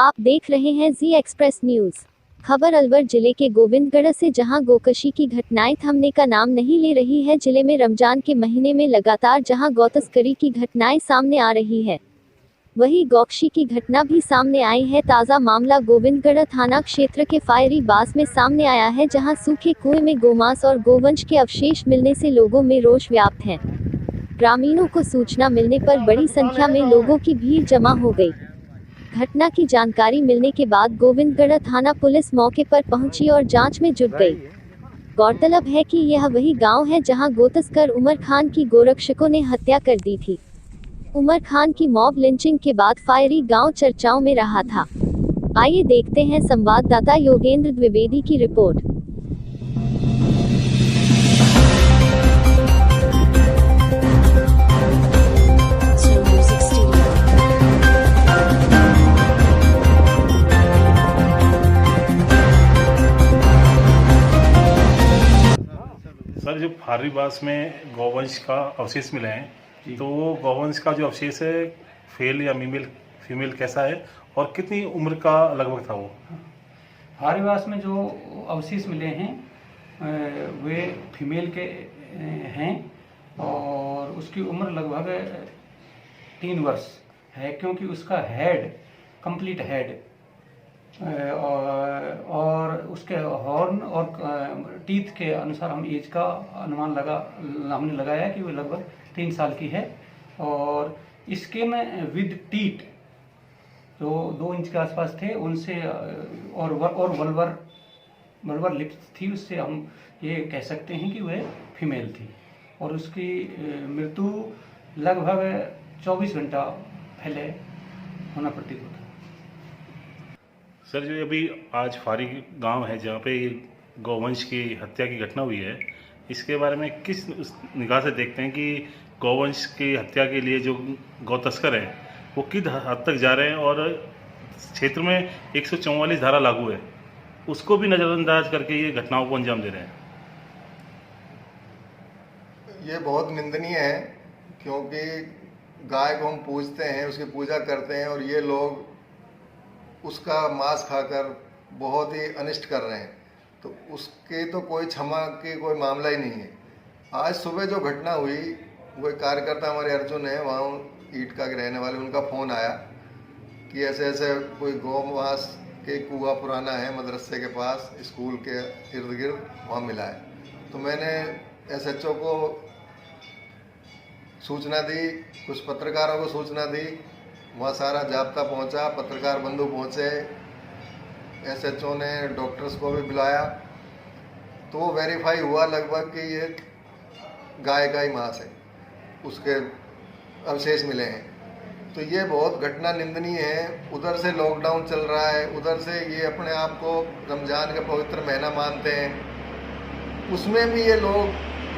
आप देख रहे हैं जी एक्सप्रेस न्यूज। खबर अलवर जिले के गोविंदगढ़ से, जहां गोकशी की घटनाएं थमने का नाम नहीं ले रही है। जिले में रमजान के महीने में लगातार जहां गौतस्करी की घटनाएं सामने आ रही है, वहीं गौकशी की घटना भी सामने आई है। ताजा मामला गोविंदगढ़ थाना क्षेत्र के फायरी बास में सामने आया है, जहां सूखे कुएं में गोमांस और गोवंश के अवशेष मिलने से लोगों में रोष व्याप्त है। ग्रामीणों को सूचना मिलने पर बड़ी संख्या में लोगों की भीड़ जमा हो गई। घटना की जानकारी मिलने के बाद गोविंदगढ़ थाना पुलिस मौके पर पहुंची और जांच में जुट गई। गौरतलब है कि यह वही गांव है जहां गौतस्कर उमर खान की गोरक्षकों ने हत्या कर दी थी। उमर खान की मॉब लिंचिंग के बाद फायरी गांव चर्चाओं में रहा था। आइए देखते हैं संवाददाता योगेंद्र द्विवेदी की रिपोर्ट। सर, जो फारीबास में गौवंश का अवशेष मिले हैं, तो वो गौवंश का जो अवशेष है, फेल या फीमेल कैसा है और कितनी उम्र का लगभग था वो? फारीबास में जो अवशेष मिले हैं वे फीमेल के हैं और उसकी उम्र लगभग 3 वर्ष है, क्योंकि उसका हेड कंप्लीट हेड और उसके हॉर्न और टीथ के अनुसार हम एज का अनुमान हमने लगाया कि वो लगभग 3 साल की है। और इसके में विद टीथ जो 2 इंच के आसपास थे उनसे और वल्वर लिप्स थी, उससे हम ये कह सकते हैं कि वह फीमेल थी। और उसकी मृत्यु लगभग 24 घंटा पहले होना प्रतीत होता है। सर, जो अभी आज फारी गांव है जहाँ पे गौवंश की हत्या की घटना हुई है, इसके बारे में किस निगाह से देखते हैं कि गौवंश की हत्या के लिए जो गौतस्कर हैं वो किस हद तक जा रहे हैं और क्षेत्र में 144 धारा लागू है, उसको भी नज़रअंदाज करके ये घटनाओं को अंजाम दे रहे हैं? ये बहुत निंदनीय है, क्योंकि गाय को हम पूजते हैं, उसकी पूजा करते हैं और ये लोग उसका मांस खाकर बहुत ही अनिष्ट कर रहे हैं, तो उसके तो कोई क्षमा के कोई मामला ही नहीं है। आज सुबह जो घटना हुई, वो एक कार्यकर्ता हमारे अर्जुन है, वहाँ ईटका के रहने वाले, उनका फ़ोन आया कि ऐसे ऐसे कोई गौमांस के कुआं पुराना है मदरसे के पास, स्कूल के इर्द गिर्द, वहाँ मिला है। तो मैंने SHO को सूचना दी, कुछ पत्रकारों को सूचना दी, वहाँ सारा जाब्ता पहुँचा, पत्रकार बंधु पहुँचे, SHO ने डॉक्टर्स को भी बुलाया, तो वेरीफाई हुआ लगभग कि ये गाय का ही मांस है, उसके अवशेष मिले हैं। तो ये बहुत घटना निंदनीय है। उधर से लॉकडाउन चल रहा है, उधर से ये अपने आप को रमज़ान का पवित्र महीना मानते हैं, उसमें भी ये लोग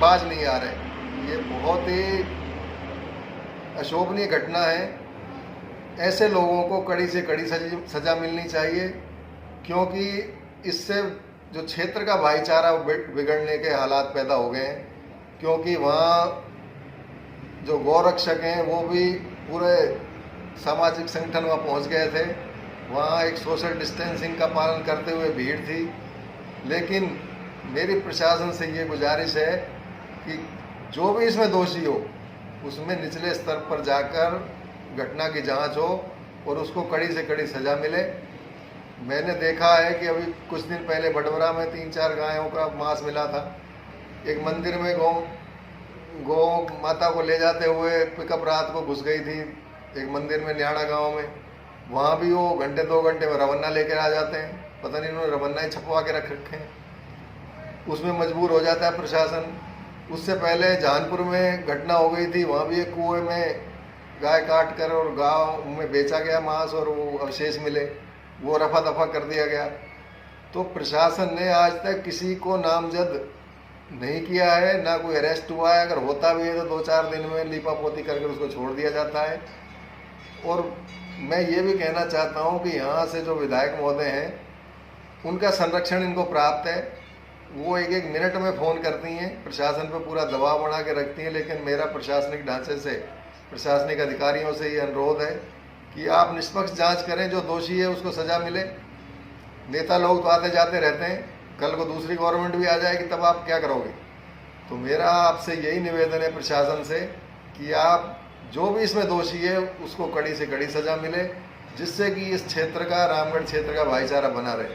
बाज नहीं आ रहे। ये बहुत ही अशोभनीय घटना है। ऐसे लोगों को कड़ी से कड़ी सजा मिलनी चाहिए, क्योंकि इससे जो क्षेत्र का भाईचारा बिगड़ने के हालात पैदा हो गए हैं। क्योंकि वहाँ जो गौरक्षक हैं वो भी पूरे सामाजिक संगठन वहाँ पहुँच गए थे, वहाँ एक सोशल डिस्टेंसिंग का पालन करते हुए भीड़ थी। लेकिन मेरी प्रशासन से ये गुजारिश है कि जो भी इसमें दोषी हो, उसमें निचले स्तर पर जाकर घटना की जांच हो और उसको कड़ी से कड़ी सजा मिले। मैंने देखा है कि अभी कुछ दिन पहले बडवरा में 3-4 गायों का मांस मिला था। एक मंदिर में गौ माता को ले जाते हुए पिकअप रात को घुस गई थी, एक मंदिर में न्याड़ा गांव में, वहाँ भी वो 1-2 घंटे में रवन्ना लेकर आ जाते हैं। पता नहीं उन्होंने रवन्ना ही छपवा के रख रखे हैं, उसमें मजबूर हो जाता है प्रशासन। उससे पहले जहानपुर में घटना हो गई थी, वहाँ भी एक कुएँ में गाय काट कर और गांव में बेचा गया मांस और वो अवशेष मिले, वो रफा दफा कर दिया गया। तो प्रशासन ने आज तक किसी को नामजद नहीं किया है, ना कोई अरेस्ट हुआ है। अगर होता भी है तो 2-4 दिन में लीपापोती करके उसको छोड़ दिया जाता है। और मैं ये भी कहना चाहता हूँ कि यहाँ से जो विधायक महोदय हैं, उनका संरक्षण इनको प्राप्त है। वो एक मिनट में फ़ोन करती हैं, प्रशासन पर पूरा दबाव बना के रखती हैं। लेकिन मेरा प्रशासनिक ढांचे से, प्रशासनिक अधिकारियों से ये अनुरोध है कि आप निष्पक्ष जांच करें, जो दोषी है उसको सजा मिले। नेता लोग तो आते जाते रहते हैं, कल को दूसरी गवर्नमेंट भी आ जाएगी, तब आप क्या करोगे? तो मेरा आपसे यही निवेदन है प्रशासन से कि आप जो भी इसमें दोषी है उसको कड़ी से कड़ी सजा मिले, जिससे कि इस क्षेत्र का, रामगढ़ क्षेत्र का भाईचारा बना रहे।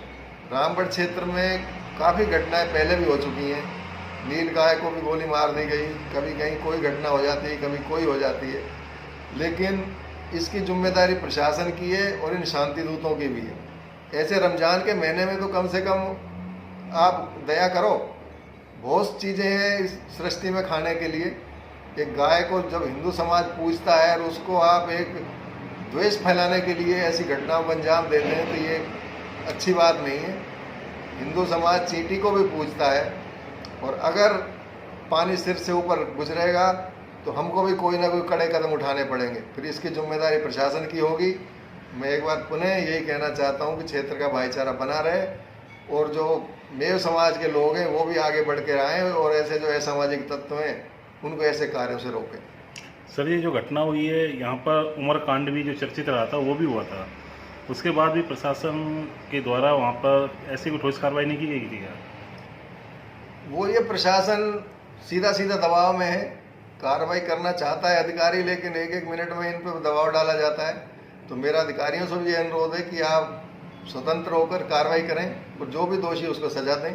रामगढ़ क्षेत्र में काफ़ी घटनाएं पहले भी हो चुकी हैं। नील गाय को भी गोली मार दी गई, कभी कहीं कोई घटना हो जाती है, कभी कोई हो जाती है, लेकिन इसकी जिम्मेदारी प्रशासन की है और इन शांति दूतों की भी है। ऐसे रमज़ान के महीने में तो कम से कम आप दया करो। बहुत चीज़ें हैं इस सृष्टि में खाने के लिए। एक गाय को जब हिंदू समाज पूजता है और उसको आप एक द्वेष फैलाने के लिए ऐसी घटनाओं को अंजाम देते हैं, तो ये अच्छी बात नहीं है। हिंदू समाज चींटी को भी पूजता है, और अगर पानी सिर से ऊपर गुजरेगा तो हमको भी कोई ना कोई कड़े कदम उठाने पड़ेंगे, फिर इसकी जिम्मेदारी प्रशासन की होगी। मैं एक बार पुनः यही कहना चाहता हूँ कि क्षेत्र का भाईचारा बना रहे, और जो मेव समाज के लोग हैं वो भी आगे बढ़ के आएँ, और ऐसे जो असामाजिक तत्व हैं उनको ऐसे कार्यों से रोकें। सर, ये जो घटना हुई है यहाँ पर उमर कांड भी जो चर्चित रहा था वो भी हुआ था, उसके बाद भी प्रशासन के द्वारा वहाँ पर ऐसी कोई ठोस कार्रवाई नहीं की गई थी क्या? वो ये प्रशासन सीधा सीधा दबाव में है, कार्रवाई करना चाहता है अधिकारी, लेकिन एक एक मिनट में इन पर दबाव डाला जाता है। तो मेरा अधिकारियों से भी ये अनुरोध है कि आप स्वतंत्र होकर कार्रवाई करें और जो भी दोषी उसको सजा दें।